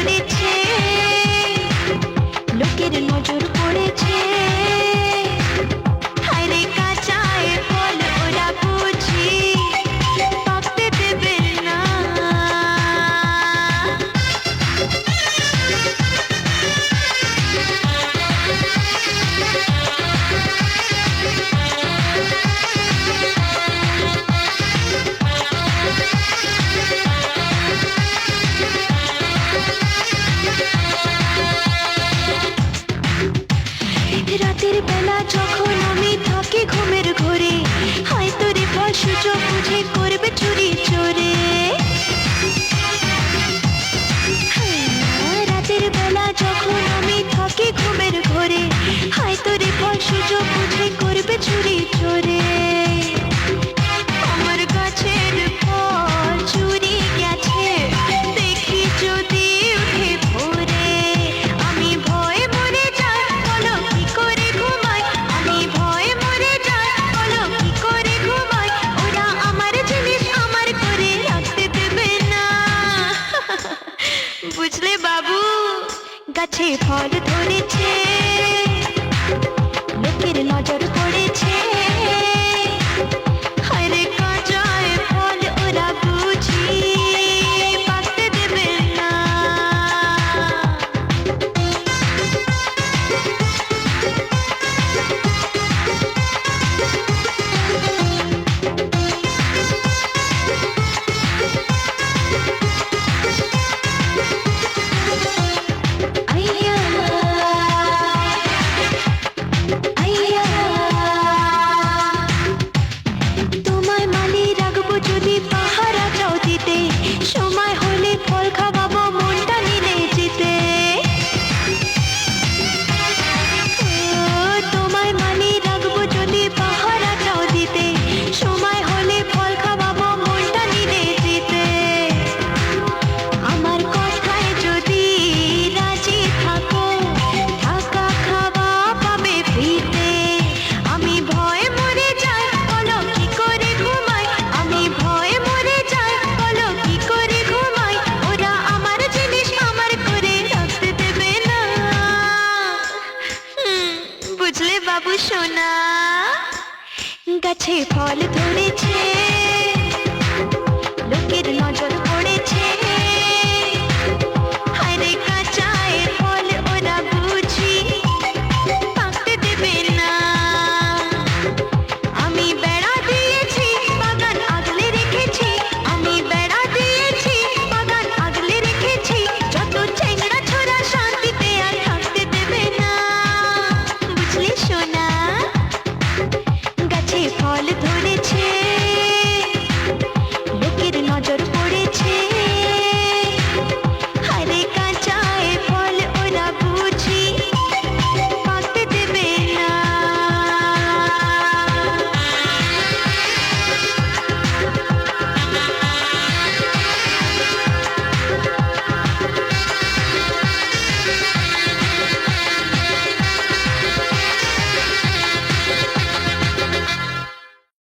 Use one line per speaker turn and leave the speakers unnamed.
ধরেছে, লোকের নজর পড়েছে। হায়রে কাঁচায় ফল ওরা বুঝি পাকতে দেবে না। রাতের বেলা যখন আমি থাকি ঘুমের ঘোরে, হয়তো রে ফল সুযোগ বুঝে করবে চুরি চোরে। রাতের বেলা যখন আমি থাকি ঘুমের ঘোরে, হয়তো রে ফল সুযোগ বুঝে করবে চুরি চোরে। আমার গাছের ফল চুরি গেছে দেখি যদি উঠে ভোরে, আমি ভয়ে মরে যাই বলো কি করে ঘুমাই। আমি ভয়ে মরে যাই বলো কি করে ঘুমাই। ওরা আমার জিনিস আমার করে রাখতে দেবে না। বুঝলে বাবু, গাছে ফল ধরেছে, লোকের নজর পড়েছে। হায়রে কাঁচায় ফল ওরা বুঝি পাকতে দেবে না। আইয়া আইয়া, তোমায় মালি রাখবো যদি পাহারা চাও দিতে, সময় হলে ফল খাওয়াবো মনটা নিলে জিতে। তোমায় মালি রাখবো যদি পাহারা চাও দিতে, সময় হলে ফল খাওয়াবো মনটা নিলে জিতে। আমার কথায় যদি রাজি থাকো, থাকা খাওয়া পাবে ফ্রিতে। আমি ভয়ে মরে যাই বলো কি করে ঘুমাই। আমি ভয়ে মরে যাই বলো কি করে ঘুমাই। ওরা আমার জিনিস আমার করে রাখতে দেবে না। বুঝলে বাবু সোনা, গাছে ফল ধরেছে,